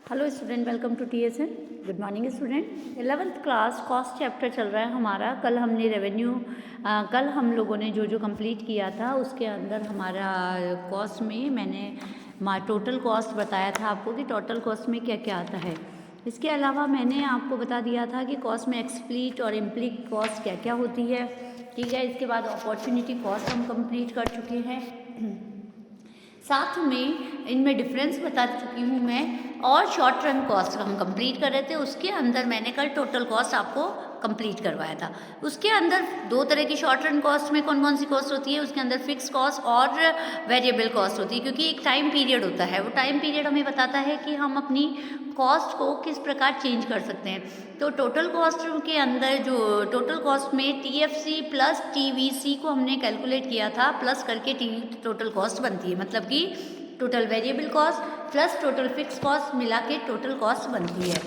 Hello student, welcome to TSN। Good morning student. 11th class cost chapter चल रहा है हमारा। कल हमने कल हम लोगों ने जो कंप्लीट किया था उसके अंदर हमारा कॉस्ट में मैंने टोटल कॉस्ट बताया था आपको कि टोटल कॉस्ट में क्या क्या आता है। इसके अलावा मैंने आपको बता दिया था कि कॉस्ट में एक्सप्लिसिट और इम्प्लिसिट कॉस्ट क्या क्या होती है। ठीक है, इसके बाद अपॉर्चुनिटी कॉस्ट हम कंप्लीट कर चुके हैं। साथ में इनमें डिफरेंस बता चुकी हूँ मैं, और शॉर्ट टर्म कॉस्ट हम कंप्लीट कर रहे थे। उसके अंदर मैंने कल टोटल कॉस्ट आपको कंप्लीट करवाया था। उसके अंदर दो तरह की शॉर्ट टर्म कॉस्ट में कौन कौन सी कॉस्ट होती है, उसके अंदर फिक्स कॉस्ट और वेरिएबल कॉस्ट होती है, क्योंकि एक टाइम पीरियड होता है। वो टाइम पीरियड हमें बताता है कि हम अपनी कॉस्ट को किस प्रकार चेंज कर सकते हैं। तो टोटल कॉस्ट के अंदर जो टोटल कॉस्ट में TFC प्लस TVC को हमने कैलकुलेट किया था, प्लस करके टोटल कॉस्ट बनती है। मतलब कि total variable cost plus total fix cost मिला के टोटल कॉस्ट बनती है।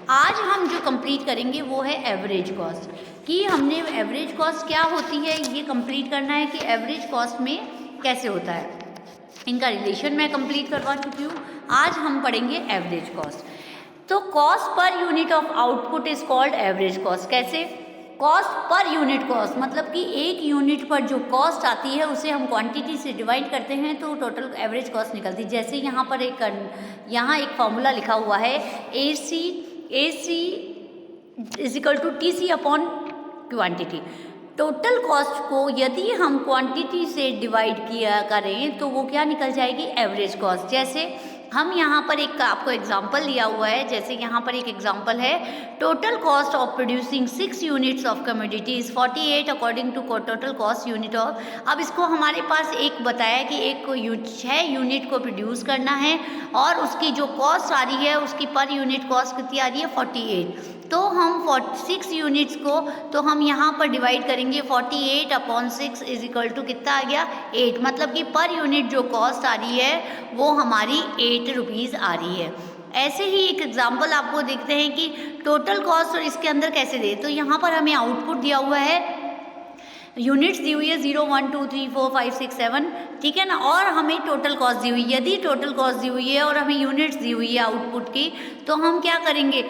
आज हम जो कंप्लीट करेंगे वो है एवरेज कॉस्ट, कि हमने एवरेज कॉस्ट क्या होती है ये कंप्लीट करना है, कि एवरेज कॉस्ट में कैसे होता है। इनका रिलेशन मैं कंप्लीट करवा चुकी हूँ। आज हम पढ़ेंगे एवरेज कॉस्ट। तो cost per unit of output is called average cost. कैसे? कॉस्ट पर यूनिट कॉस्ट मतलब कि एक यूनिट पर जो कॉस्ट आती है उसे हम क्वांटिटी से डिवाइड करते हैं तो टोटल एवरेज कॉस्ट निकलती है। जैसे यहाँ पर एक फॉर्मूला लिखा हुआ है, AC is equal to TC upon quantity. Total cost को यदि हम क्वांटिटी से डिवाइड किया करें तो वो क्या निकल जाएगी, एवरेज कॉस्ट। जैसे हम यहाँ पर एक आपको एग्जाम्पल दिया हुआ है, जैसे यहाँ पर एक एग्जाम्पल है, total cost of producing 6 units of commodity is 48 according to total cost unit of. अब इसको हमारे पास एक बताया कि एक को 6 यूनिट को प्रोड्यूस करना है और उसकी जो कॉस्ट आ रही है उसकी पर यूनिट कॉस्ट कितनी आ रही है, 48। तो हम 6 यूनिट्स को तो हम यहाँ पर डिवाइड करेंगे, 48 अपॉन 6 इज इक्वल टू कितना आ गया, 8। मतलब कि पर यूनिट जो कॉस्ट आ रही है वो हमारी 8 रुपीज़ आ रही है। ऐसे ही एक एग्जांपल आपको देखते हैं कि टोटल कॉस्ट और इसके अंदर कैसे दे। तो यहाँ पर हमें आउटपुट दिया हुआ है, यूनिट्स दी हुई है 0 1 2 3 4 5 6 7, ठीक है ना, और हमें टोटल कॉस्ट दी हुई है। यदि टोटल कॉस्ट दी हुई है और हमें यूनिट्स दी हुई है आउटपुट की, तो हम क्या करेंगे,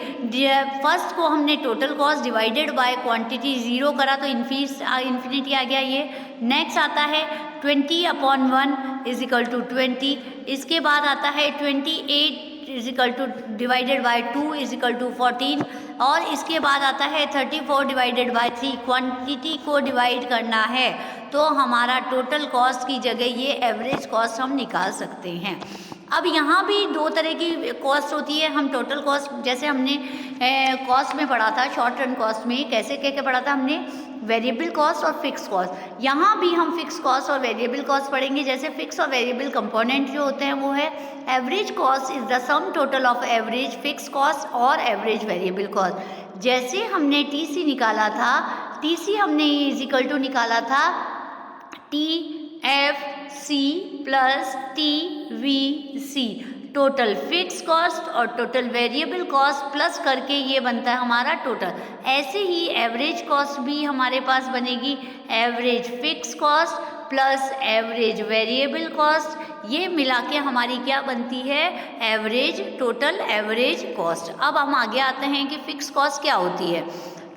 फर्स्ट को हमने total cost divided by quantity 0 करा तो इन्फिनिटी आ गया ये। नेक्स्ट आता है 20 अपॉन 1 इज इक्वल टू 20। इसके बाद आता है 28 is equal to divided by 2 is equal to 14, और इसके बाद आता है 34 डिवाइडेड बाय 3। क्वांटिटी को डिवाइड करना है तो हमारा टोटल कॉस्ट की जगह ये एवरेज कॉस्ट हम निकाल सकते हैं। अब यहाँ भी दो तरह की कॉस्ट होती है। हम टोटल कॉस्ट जैसे हमने कॉस्ट में पढ़ा था, शॉर्ट रन कॉस्ट में कैसे क्या पढ़ा था हमने, वेरिएबल कॉस्ट और फिक्स कॉस्ट। यहाँ भी हम फिक्स कॉस्ट और वेरिएबल कॉस्ट पढ़ेंगे। जैसे फिक्स और वेरिएबल कंपोनेंट जो होते हैं वो है, average cost is the sum total of average fix cost और एवरेज वेरिएबल कॉस्ट। जैसे हमने TC निकाला था, TC हमने इज इक्वल टू निकाला था TFC plus TVC, total fix cost और टोटल वेरिएबल कॉस्ट प्लस करके ये बनता है हमारा टोटल। ऐसे ही एवरेज कॉस्ट भी हमारे पास बनेगी, average fix cost plus average variable cost, ये मिला के हमारी क्या बनती है, एवरेज टोटल एवरेज कॉस्ट। अब हम आगे आते हैं कि फिक्स कॉस्ट क्या होती है।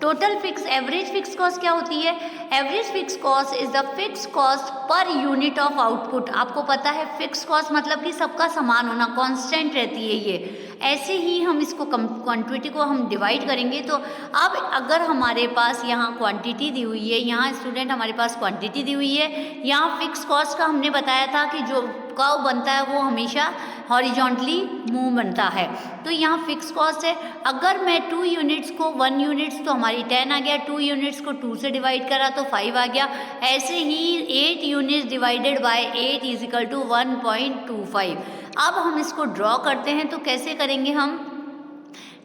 Total fix average fix cost क्या होती है, average fix cost is the fix cost per unit of output. आपको पता है फिक्स कॉस्ट मतलब कि सबका समान होना, कांस्टेंट रहती है ये। ऐसे ही हम इसको क्वांटिटी को हम डिवाइड करेंगे। तो अब अगर हमारे पास यहाँ क्वांटिटी दी हुई है, यहाँ स्टूडेंट हमारे पास क्वांटिटी दी हुई है, यहाँ फिक्स कॉस्ट का हमने बताया था कि जो कर्व बनता है वो हमेशा हॉरिजॉन्टली मूव बनता है। तो यहाँ फिक्स कॉस्ट है। अगर मैं 2 यूनिट्स को 1 यूनिट्स तो हमारी 10 आ गया, 2 यूनिट्स को 2 से डिवाइड करा तो 5 आ गया। ऐसे ही 8 units divided by 8 is equal to 1.25। अब हम इसको ड्रॉ करते हैं तो कैसे करेंगे, हम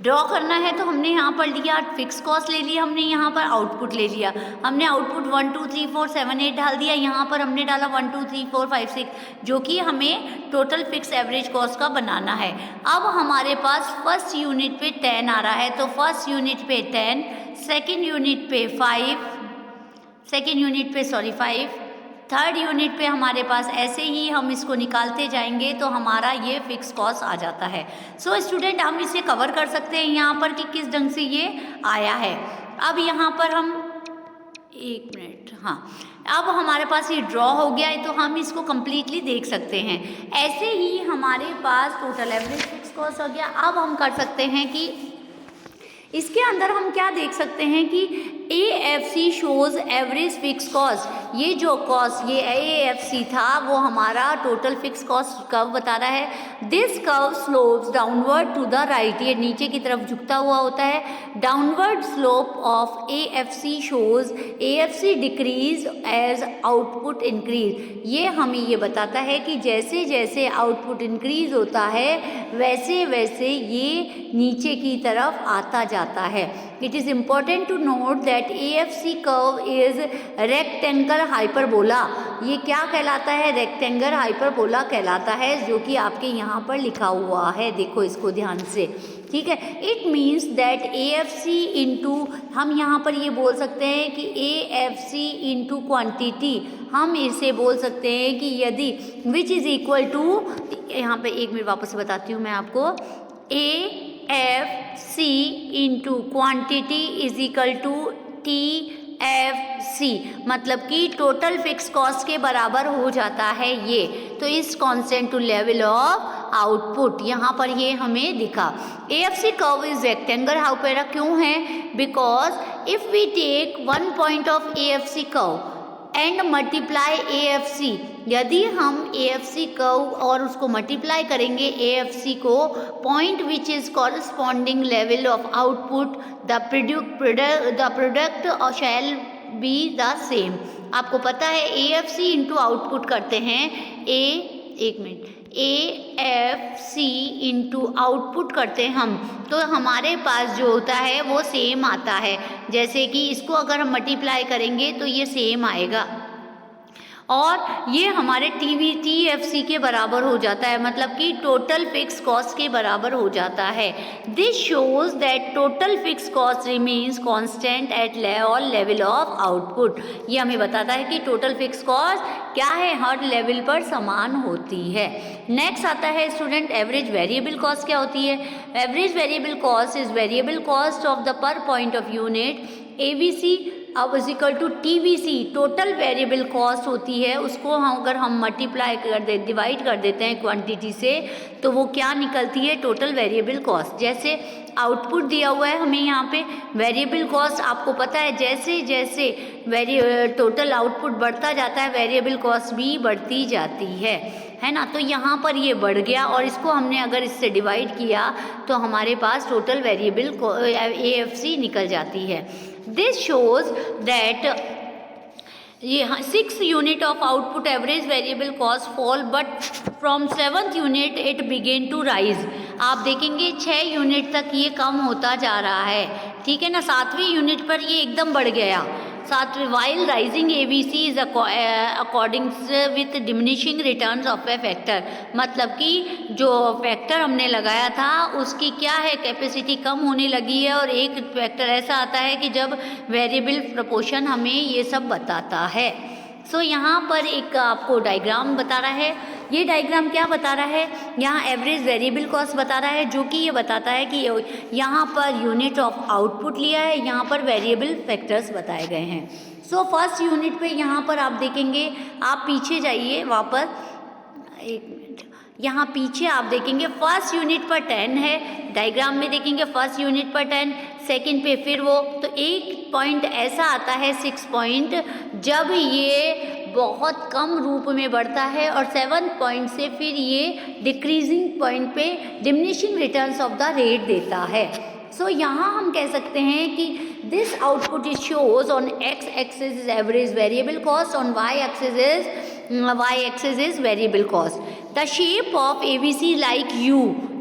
ड्रॉ करना है तो हमने यहाँ पर लिया फिक्स कॉस्ट ले लिया, हमने यहाँ पर आउटपुट ले लिया, हमने आउटपुट 1 2 3 4 7 8 डाल दिया, यहाँ पर हमने डाला 1 2 3 4 5 6, जो कि हमें टोटल फिक्स एवरेज कॉस्ट का बनाना है। अब हमारे पास फर्स्ट यूनिट पे 10 आ रहा है तो फर्स्ट यूनिट पे 10, सेकेंड यूनिट पे 5, थर्ड यूनिट पे हमारे पास ऐसे ही हम इसको निकालते जाएंगे तो हमारा ये फिक्स कॉस्ट आ जाता है। सो स्टूडेंट हम इसे कवर कर सकते हैं यहाँ पर कि किस ढंग से ये आया है। अब यहाँ पर हम एक मिनट, हाँ, अब हमारे पास ये ड्रॉ हो गया है तो हम इसको कम्प्लीटली देख सकते हैं। ऐसे ही हमारे पास टोटल एवरेज फिक्स कॉस्ट हो गया। अब हम कर सकते हैं कि इसके अंदर हम क्या देख सकते हैं कि AFC shows average fix cost. ये जो कॉस्ट, ये AFC था, वो हमारा टोटल फिक्स कॉस्ट कर्व बता रहा है। This curve slopes downward to the right, ये नीचे की तरफ झुकता हुआ होता है। Downward slope of AFC shows AFC decrease as output increase. ये हमें ये बताता है कि जैसे जैसे आउटपुट इंक्रीज होता है वैसे वैसे ये नीचे की तरफ आता जाता है। It is important to note that AFC curve is rectangle hyperbola. ये क्या कहलाता है? रेक्टेंगल हाइपरबोला कहलाता है, जो कि आपके यहाँ पर लिखा हुआ है, देखो इसको ध्यान से, ठीक है। It means that AFC into, हम यहाँ पर ये बोल सकते हैं कि AFC इंटू क्वान्टिटी, हम इसे बोल सकते हैं कि यदि विच इज़ इक्वल टू, यहाँ पे एक मिनट वापस से बताती हूँ मैं आपको, AFC into quantity is equal to TFC, मतलब कि टोटल फिक्स कॉस्ट के बराबर हो जाता है ये। तो इस constant to level of output, यहाँ पर ये हमें दिखा। AFC curve is rectangle hyperbola क्यों है? Because if we take one point of AFC curve and multiply AFC, यदि हम AFC कर्व और उसको मल्टीप्लाई करेंगे AFC को, point which is corresponding level of output, the product shall be the same. आपको पता है AFC इंटू आउटपुट करते हैं, AFC इंटू आउटपुट करते हैं हम, तो हमारे पास जो होता है वो सेम आता है। जैसे कि इसको अगर हम मल्टीप्लाई करेंगे तो ये सेम आएगा और ये हमारे TFC के बराबर हो जाता है, मतलब कि टोटल फिक्स कॉस्ट के बराबर हो जाता है। This shows that total fix cost remains constant at all level of output. ये हमें बताता है कि टोटल फिक्स कॉस्ट क्या है, हर लेवल पर समान होती है। नेक्स्ट आता है स्टूडेंट एवरेज वेरिएबल कॉस्ट। क्या होती है? Average variable cost is variable cost of the per point of unit ABC अब is equal to TVC, total variable cost होती है। उसको अगर हम मल्टीप्लाई कर दे, डिवाइड कर देते हैं क्वांटिटी से, तो वो क्या निकलती है? Total variable cost. जैसे आउटपुट दिया हुआ है हमें यहाँ पे, वेरिएबल कॉस्ट आपको पता है जैसे जैसे टोटल आउटपुट बढ़ता जाता है वेरिएबल कॉस्ट भी बढ़ती जाती है ना। तो यहाँ पर ये बढ़ गया और इसको हमने अगर इससे डिवाइड किया तो हमारे पास टोटल वेरिएबल AFC निकल जाती है। दिस शोज दैट ये 6 unit of output average variable cost fall, but from 7th unit it begin to rise. आप देखेंगे 6 यूनिट तक ये कम होता जा रहा है, ठीक है ना। 7वीं यूनिट पर ये एकदम बढ़ गया। while rising ABC is according with diminishing returns of a factor, मतलब कि जो फैक्टर हमने लगाया था उसकी क्या है, कैपेसिटी कम होने लगी है, और एक फैक्टर ऐसा आता है कि जब वेरिएबल प्रोपोर्शन हमें ये सब बताता है। सो यहाँ पर एक आपको डायग्राम बता रहा है। ये डायग्राम क्या बता रहा है? यहाँ एवरेज वेरिएबल कॉस्ट बता रहा है, जो कि ये बताता है कि यहाँ पर यूनिट ऑफ आउटपुट लिया है, यहाँ पर वेरिएबल फैक्टर्स बताए गए हैं। सो फर्स्ट यूनिट पे यहाँ पर आप देखेंगे, आप पीछे जाइए वापस, एक मिनट, यहाँ पीछे आप देखेंगे फर्स्ट यूनिट पर 10 है, डायग्राम में देखेंगे फर्स्ट यूनिट पर 10, सेकंड पे फिर वो, तो एक पॉइंट ऐसा आता है 6 पॉइंट जब ये बहुत कम रूप में बढ़ता है, और 7 पॉइंट से फिर ये डिक्रीजिंग पॉइंट पे diminishing returns of the rate देता है। सो यहाँ हम कह सकते हैं कि this output is shows on x axis is average variable cost, on y axis is variable cost. The shape of ABC like U,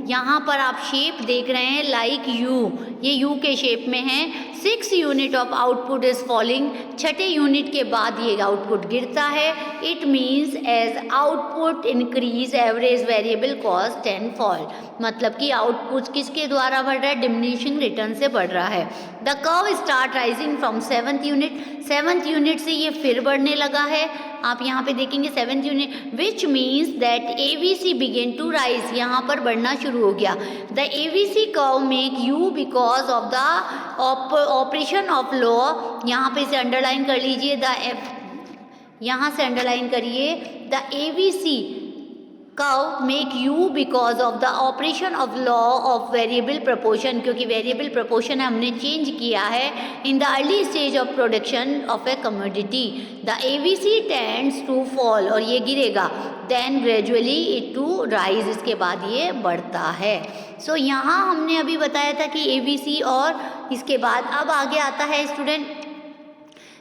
यहाँ पर आप शेप देख रहे हैं लाइक U, ये यू के शेप में है। 6 unit of output is falling, छठे यूनिट के बाद ये आउटपुट गिरता है। It means as output increase average variable cost and fall, मतलब कि आउटपुट किसके द्वारा बढ़ रहा है, डिमिनिशिंग रिटर्न से बढ़ रहा है। The curve start rising from 7th unit, 7th unit से ये फिर बढ़ने लगा है। आप यहाँ पे देखेंगे 7th unit, which means that ABC begin to rise, यहाँ पर बढ़ना शुरू हो गया। The ABC curve make you because of the operation of law, यहाँ पे इसे अंडरलाइन कर लीजिए, यहाँ से अंडरलाइन करिए, the ABC curve make you because of the operation of law of variable proportion, क्योंकि वेरिएबल प्रपोर्शन हमने चेंज किया है in the early stage of production of a commodity. The ABC tends to fall, और ये गिरेगा, then gradually it to rise, इसके बाद ये बढ़ता है। सो यहाँ हमने अभी बताया था कि ABC, और इसके बाद अब आगे आता है स्टूडेंट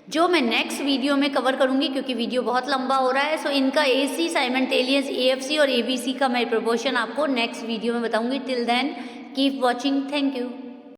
जो मैं नेक्स्ट वीडियो में कवर करूंगी, क्योंकि वीडियो बहुत लंबा हो रहा है। सो इनका AC साइमल्टेनियस AFC और ABC का मैं प्रपोर्शन आपको नेक्स्ट वीडियो में बताऊंगी। Till then keep watching, thank you.